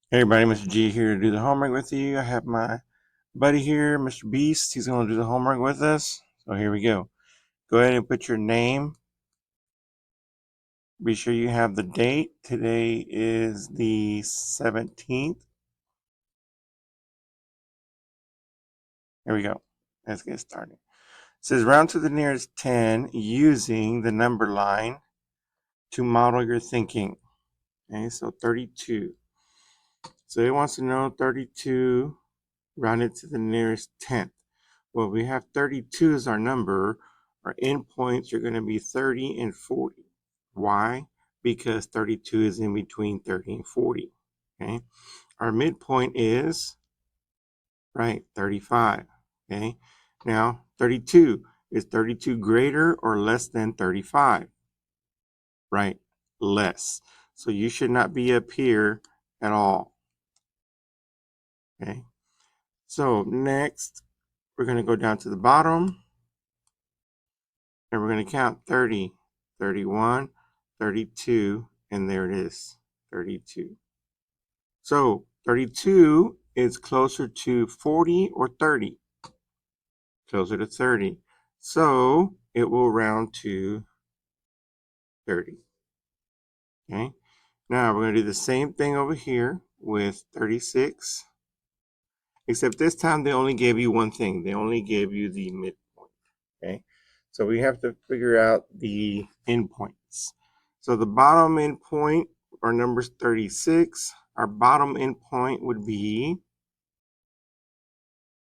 Hey everybody, Mr. G here to do the homework with you. I have my buddy here, Mr. Beast. He's going to do the homework with us. So here we go. Go ahead and put your name. Be sure you have the date. Today is the 17th. Here we go. Let's get started. It says round to the nearest 10 using the number line to model your thinking. Okay, so 32. So it wants to know 32 rounded to the nearest 10th. Well, we have 32 as our number. Our endpoints are going to be 30 and 40. Why? Because 32 is in between 30 and 40. Okay. Our midpoint is, right, 35. Okay. Now, 32. Is 32 greater or less than 35? Right, less. So you should not be up here at all. Okay. So next, we're going to go down to the bottom. And we're going to count 30, 31, 32, and there it is, 32. So 32 is closer to 40 or 30? Closer to 30. So it will round to 30. Okay. Now we're going to do the same thing over here with 36. Except this time they only gave you one thing. They only gave you the midpoint. Okay. So we have to figure out the endpoints. So the bottom endpoint, our number is 36. Our bottom endpoint would be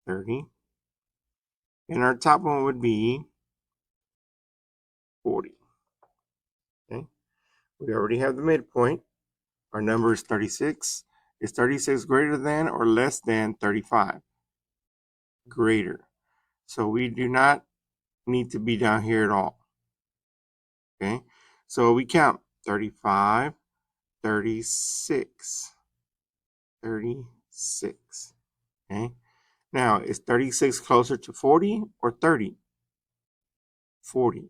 30. And our top one would be 40. Okay. We already have the midpoint. Our number is 36. Is 36 greater than or less than 35? Greater. So we do not need to be down here at all. Okay. So we count 35, 36, 36. Okay. Now, is 36 closer to 40 or 30? 40.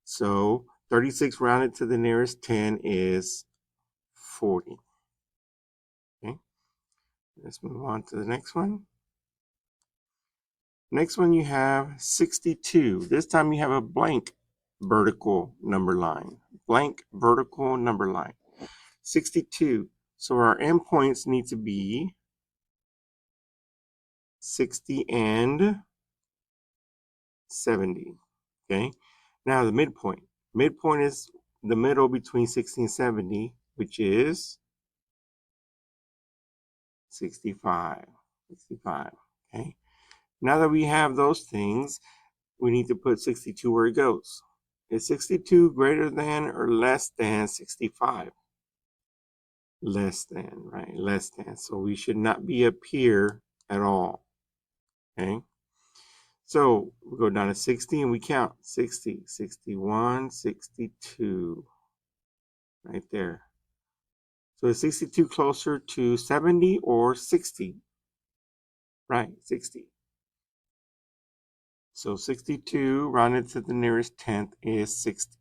So 36 rounded to the nearest 10 is 40. Okay. Let's move on to the next one. Next one you have 62. This time you have a blank vertical number line. Blank vertical number line. 62. So our endpoints need to be 60 and 70. Okay. Now the midpoint. Midpoint is the middle between 60 and 70, which is 65. 65. Okay. Now that we have those things, we need to put 62 where it goes. Is 62 greater than or less than 65? Less than, right? Less than. So we should not be up here at all. Okay. So we go down to 60 and we count 60, 61, 62. Right there. So is 62 closer to 70 or 60? Right, 60. So 62 rounded to the nearest tenth is 60.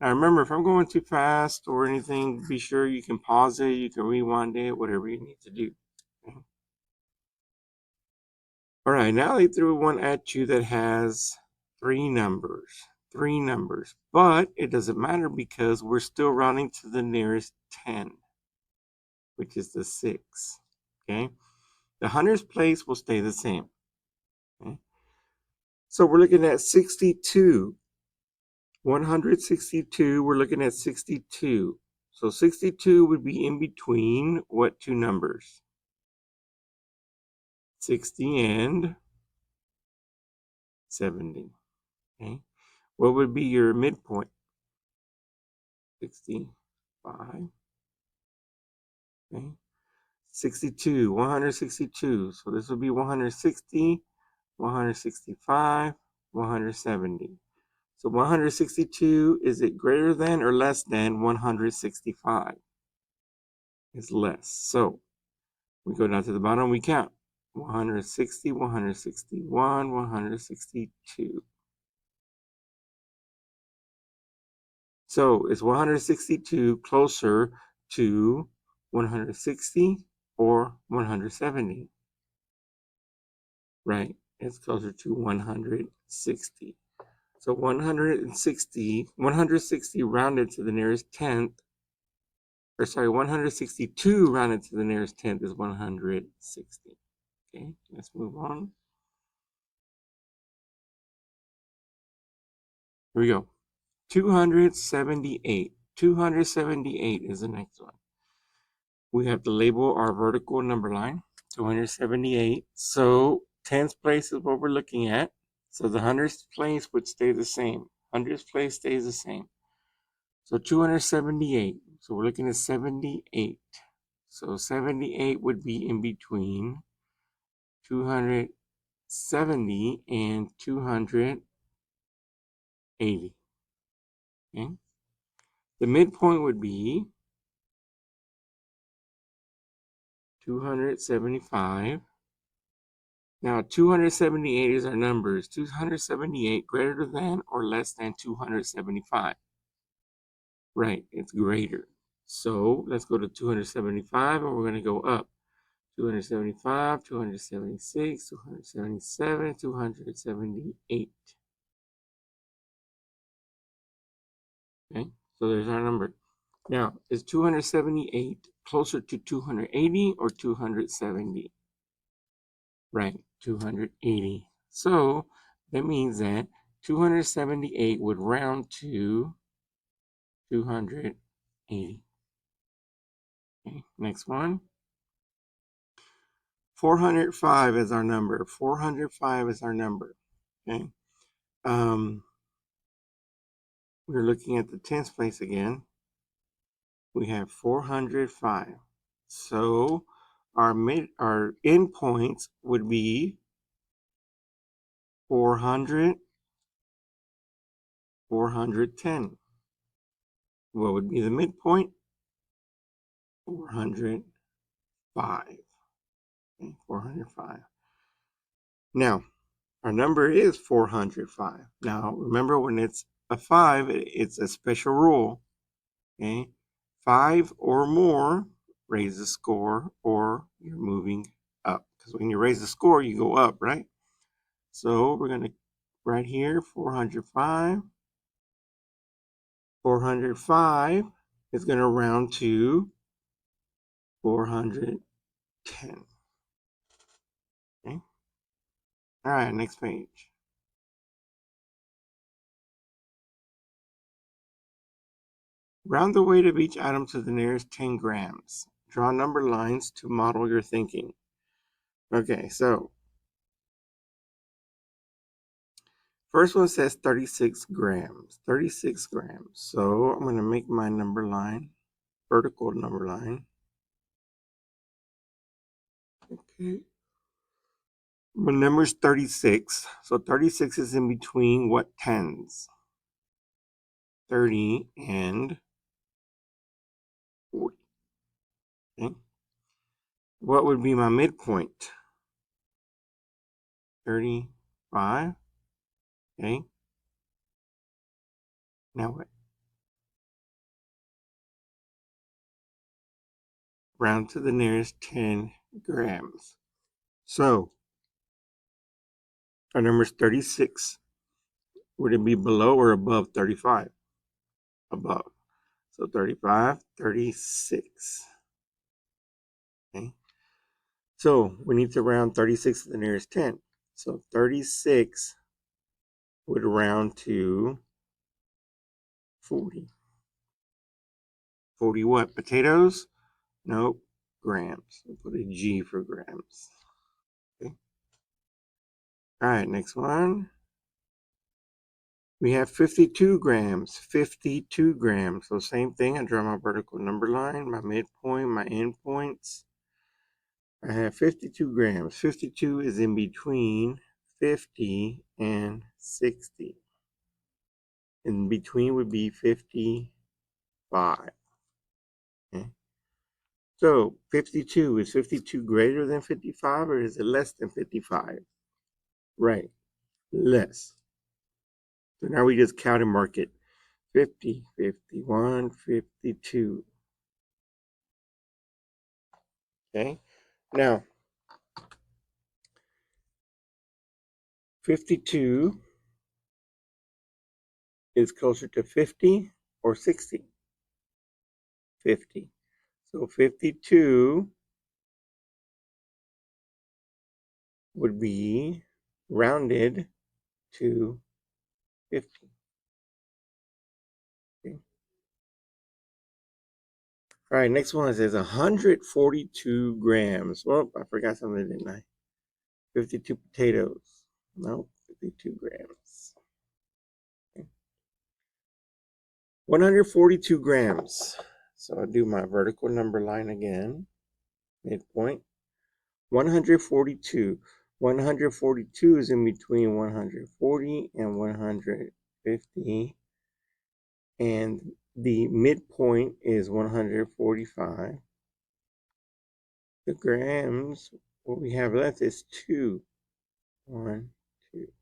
Now remember, if I'm going too fast or anything, be sure you can pause it, you can rewind it, whatever you need to do. Okay. All right, now they threw one at you that has three numbers. Three numbers. But it doesn't matter because we're still rounding to the nearest 10, which is the 6. Okay. The hundreds place will stay the same. Okay. So we're looking at 62. 162, we're looking at 62. So 62 would be in between what two numbers? 60 and 70. Okay. What would be your midpoint? 65. Okay. 62, 162. So this would be 160, 165, 170. So 162, is it greater than or less than 165? It's less. So we go down to the bottom, we count 160, 161, 162. So is 162 closer to 160 or 170? Right, it's closer to 160. So 160 rounded to the nearest tenth, or sorry, 162 rounded to the nearest tenth is 160. Okay, let's move on. Here we go. 278. 278 is the next one. We have to label our vertical number line, 278. So tens place is what we're looking at. So the hundredths place would stay the same. Hundredths place stays the same. So 278. So we're looking at 78. So 78 would be in between 270 and 280. Okay. The midpoint would be 275. Now 278 is our numbers. 278 greater than or less than 275. Right, it's greater. So let's go to 275 and we're going to go up. 275, 276, 277, 278. Okay, so there's our number. Now, is 278 closer to 280 or 270? Right, 280. So that means that 278 would round to 280. Okay, next one. 405 is our number. 405 is our number. Okay. We're looking at the tens place again. We have 405. So our endpoints would be 400, 410. What would be the midpoint? 405. Okay, 405. Now, our number is 405. Now, remember when it's a 5, it's a special rule. Okay? 5 or more, raise the score, or you're moving up. Because when you raise the score, you go up, right? So we're going to, right here, 405. 405 is going to round to 410. Okay? All right, next page. Round the weight of each item to the nearest 10 grams. Draw number lines to model your thinking. Okay, so first one says 36 grams. 36 grams. So I'm going to make my number line, vertical number line. Okay. My number is 36. So 36 is in between what tens? 30 and 40. Okay. What would be my midpoint? 35. Okay. Now what? Round to the nearest 10 grams. So our number is 36. Would it be below or above 35? Above. So 35, 36. Okay. So we need to round 36 to the nearest 10. So 36 would round to 40. 40 what? Potatoes? Nope. Grams. We'll put a G for grams. Okay. All right, next one. We have 52 grams. 52 grams. So same thing. I draw my vertical number line, my midpoint, my endpoints. I have 52 grams. 52 is in between 50 and 60. In between would be 55. Okay. So 52, is 52 greater than 55 or is it less than 55? Right, less. So now we just count and mark it. 50, 51, 52. Okay. Now, 52 is closer to 50 or 60? 50. So 52 would be rounded to 50. Okay. All right, next one says 142 grams. Well, I forgot something, didn't I? 52 potatoes. No, 52 grams. Okay. 142 grams. So I'll do my vertical number line again. Midpoint. 142. 142 is in between 140 and 150. And the midpoint is 145. The grams, what we have left is 2. 1, 2.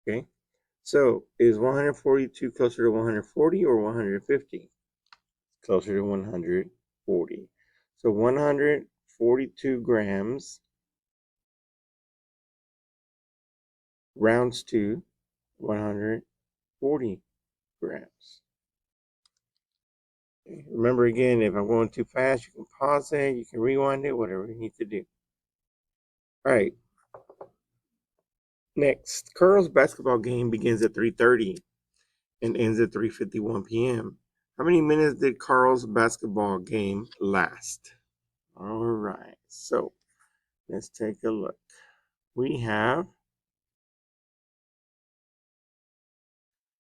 Okay. So is 142 closer to 140 or 150? Closer to 140. So 142 grams rounds to 140 grams. Okay. Remember again, if I'm going too fast, you can pause it, you can rewind it, whatever you need to do. All right. Next, Carl's basketball game begins at 3:30 and ends at 3:51 p.m. How many minutes did Carl's basketball game last? All right, so let's take a look. We have,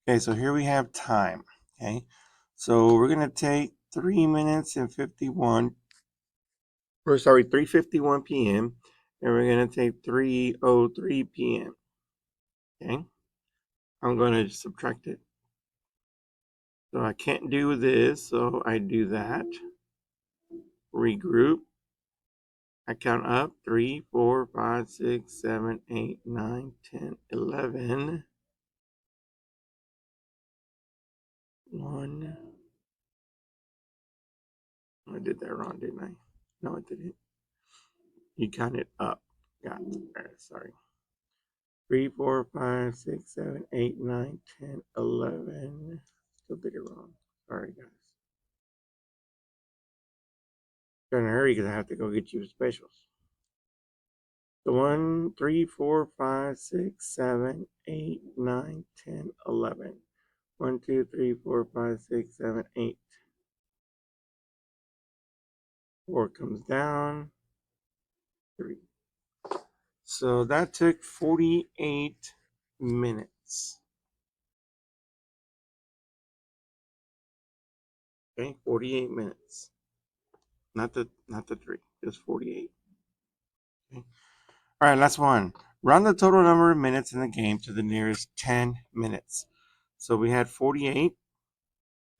okay, so here we have time, okay? So we're going to take 3 minutes and 51, or sorry, 3:51 p.m., and we're going to take 3:03 p.m., okay? I'm going to subtract it. So I can't do this, so I do that. Regroup. I count up 3, 4, 5, 6, 7, 8, 9, 10, 11. 1. I did that wrong, didn't I? No, I didn't. You count it up. Got it. Sorry. 3, 4, 5, 6, 7, 8, 9, 10, 11. Still did it wrong. Sorry, guys. Trying to hurry because I have to go get you the specials. So 1, 3, 4, 5, 6, 7, 8, 9, 10, 11. 1, 2, 3, 4, 5, 6, 7, 8. 4 comes down. 3. So that took 48 minutes. Okay, 48 minutes. Not the 3, just 48. Okay. All right, last one. Round the total number of minutes in the game to the nearest 10 minutes. So we had 48,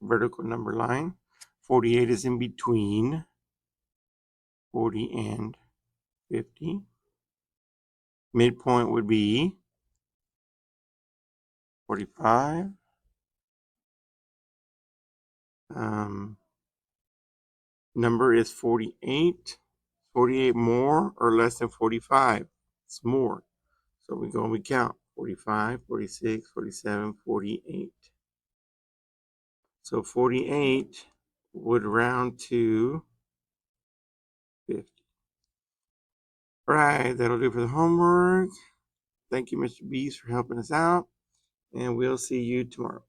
vertical number line. 48 is in between 40 and 50. Midpoint would be 45. Number is 48. 48 more or less than 45? It's more. So we go and we count. 45, 46, 47, 48. So 48 would round to 50. All right, that'll do for the homework. Thank you, Mr. Beast, for helping us out. And we'll see you tomorrow.